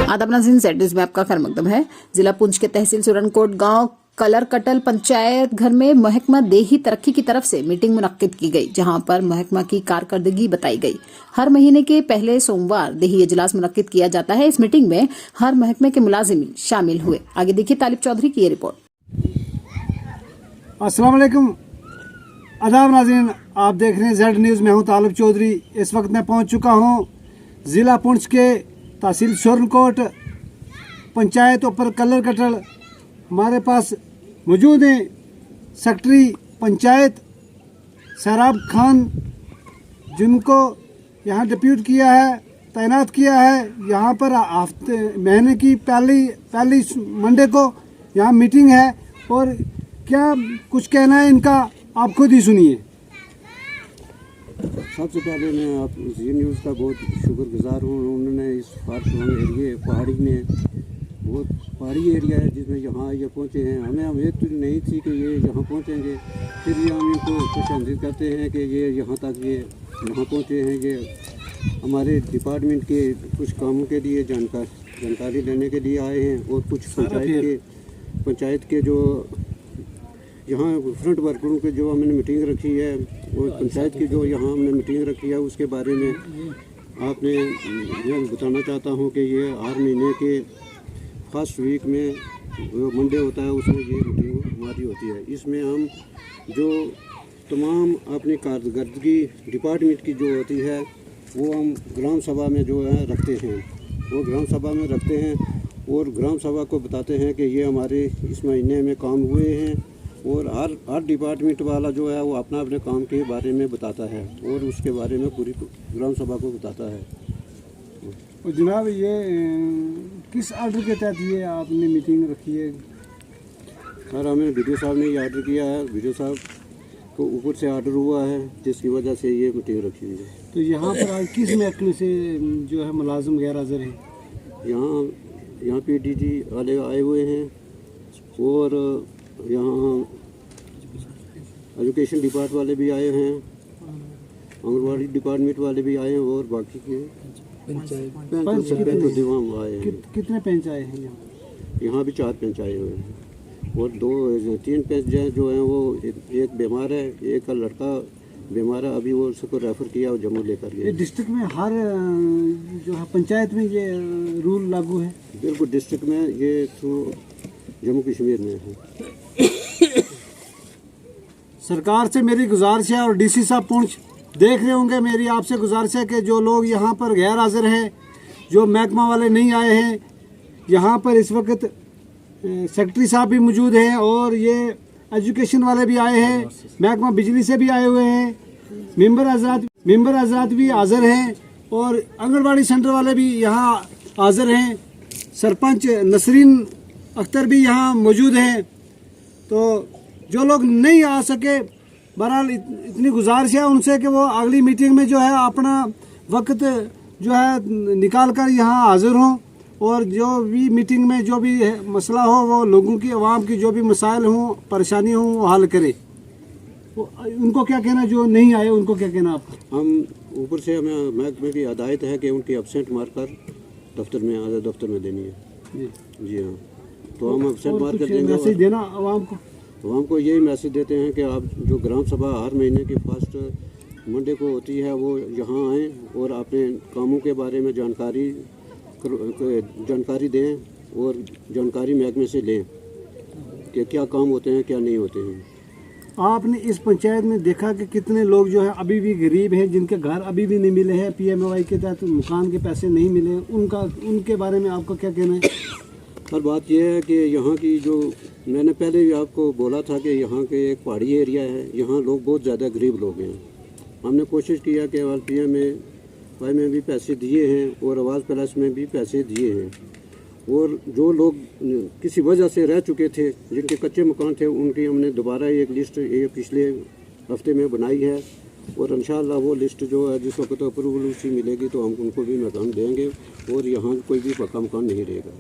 आदाब नाज़रीन, ज़ेड में आपका खैर मकदम है। जिला पुंछ के तहसील सुरनकोट गांव कलर कटल पंचायत घर में महकमा देही तरक्की की तरफ से मीटिंग मुनक्किद की गई, जहां पर महकमा की कारकर्दगी बताई गई। हर महीने के पहले सोमवार देही इजलास मुनक्किद किया जाता है। इस मीटिंग में हर महकमे के मुलाजिम शामिल हुए। आगे देखिए तालिब चौधरी की ये रिपोर्ट। अस्सलाम वालेकुम, आदाब नाज़रीन, आप देख रहे हैं ज़ेड न्यूज़। मैं हूं तालिब चौधरी। इस वक्त मैं पहुंच चुका हूं ज़िला पुंछ के तहसील सुरनकोट पंचायत ऊपर कलर कटल। हमारे पास मौजूद हैं सेक्रेटरी पंचायत सैराब खान, जिनको यहाँ डिप्यूट किया है, तैनात किया है। यहाँ पर महीने की पहली मंडे को यहाँ मीटिंग है और क्या कुछ कहना है इनका, आप खुद ही सुनिए। सबसे पहले मैं आप जी न्यूज़ का बहुत शुक्रगुजार हूँ। उन्होंने इस एरिए पहाड़ी में, बहुत पहाड़ी एरिया है जिसमें यहाँ ये पहुँचे हैं। हमें उम्मीद तो नहीं थी कि ये यहाँ पहुँचेंगे, फिर भी हम इनको खुशामदीद करते हैं कि ये यहाँ तक ये यहाँ पहुँचे हैं। ये हमारे डिपार्टमेंट के कुछ कामों के लिए जानकारी लेने के लिए आए हैं और कुछ पंचायत के जो यहाँ फ्रंट वर्करों के जो हमने मीटिंग रखी है और पंचायत की जो यहाँ हमने मीटिंग रखी है उसके बारे में आपने मैं बताना चाहता हूँ कि ये हर महीने के फर्स्ट वीक में जो मंडे होता है उसमें ये मीटिंग हमारी होती है। इसमें हम जो तमाम अपनी कारकर्दगी डिपार्टमेंट की जो होती है वो हम ग्राम सभा में जो है रखते हैं, वो ग्राम सभा में रखते हैं और ग्राम सभा को बताते हैं कि ये हमारे इस महीने में काम हुए हैं। और हर डिपार्टमेंट वाला जो है वो अपना अपने काम के बारे में बताता है और उसके बारे में पूरी ग्राम सभा को बताता है। और जनाब, ये किस ऑर्डर के तहत ये आपने मीटिंग रखी है? सर, हमें वीडियो साहब ने ये ऑर्डर किया है, वीडियो साहब को ऊपर से ऑर्डर हुआ है जिसकी वजह से ये मीटिंग रखी हुई है। तो यहाँ पर आज किस महकमे से जो है मुलाजिम गैर हाजिर हैं? यहाँ PDG वाले आए हुए हैं और यहाँ एजुकेशन डिपार्ट वाले भी आए हैं, आंगनबाड़ी डिपार्टमेंट वाले भी आए हैं और बाकी के पंच आए हैं। कितने पंच आए हैं यहाँ भी 4 पंच आए हुए हैं और 3 पंच जो हैं वो एक बीमार है, एक का लड़का बीमार है, अभी वो उसको रेफ़र किया और जम्मू लेकर गए। डिस्ट्रिक्ट में हर जो है पंचायत में ये रूल लागू है? बिल्कुल, डिस्ट्रिक्ट में ये थ्रू जम्मू कश्मीर में है। सरकार से मेरी गुजारिश है और DC साहब पुंछ देख रहे होंगे, मेरी आपसे गुजारिश है कि जो लोग यहाँ पर गैर हाजिर हैं, जो महकमा वाले नहीं आए हैं, यहाँ पर इस वक्त सेक्रेटरी साहब भी मौजूद हैं और ये एजुकेशन वाले भी आए हैं, महकमा बिजली से भी आए हुए हैं, मेंबर हजरात भी हाजिर हैं और आंगनबाड़ी सेंटर वाले भी यहाँ हाजिर हैं। सरपंच नसरीन अख्तर भी यहाँ मौजूद हैं। तो जो लोग नहीं आ सके, बहरहाल इतनी गुजारिश है उनसे कि वो अगली मीटिंग में जो है अपना वक्त जो है निकाल कर यहाँ हाजिर हों और जो भी मीटिंग में जो भी मसला हो वो लोगों की, आवाम की जो भी मसाइल हों, परेशानी हों, वो हल करे। उनको क्या कहना, जो नहीं आए उनको क्या कहना आपको? हम ऊपर से हमें महकमे की हदायत है कि उनकी एब्सेंट मारकर दफ्तर में देनी है। जी हाँ, तो हम एब्सेंट मार कर देंगे। मैसेज देना आवाम को यही मैसेज देते हैं कि आप जो ग्राम सभा हर महीने की फर्स्ट मंडे को होती है वो यहाँ आएँ और अपने कामों के बारे में जानकारी दें और जानकारी महकमे से लें कि क्या काम होते हैं, क्या नहीं होते हैं। आपने इस पंचायत में देखा कि कितने लोग जो है अभी भी गरीब हैं, जिनके घर अभी भी नहीं मिले हैं, PMAY के तहत मकान के पैसे नहीं मिले, उनके बारे में आपका क्या कहना है? हर बात यह है कि यहाँ की जो मैंने पहले भी आपको बोला था कि यहाँ के एक पहाड़ी एरिया है, यहाँ लोग बहुत ज़्यादा गरीब लोग हैं। हमने कोशिश किया कि PMAY में भी पैसे दिए हैं और आवाज़ प्लस में भी पैसे दिए हैं और जो लोग किसी वजह से रह चुके थे, जिनके कच्चे मकान थे, उनकी हमने दोबारा एक लिस्ट ये पिछले हफ्ते में बनाई है और इंशाअल्लाह वो लिस्ट जो है जिस वक्त अप्रूवल उसकी मिलेगी तो हम उनको भी मकान देंगे और यहाँ कोई भी पक्का मकान नहीं रहेगा।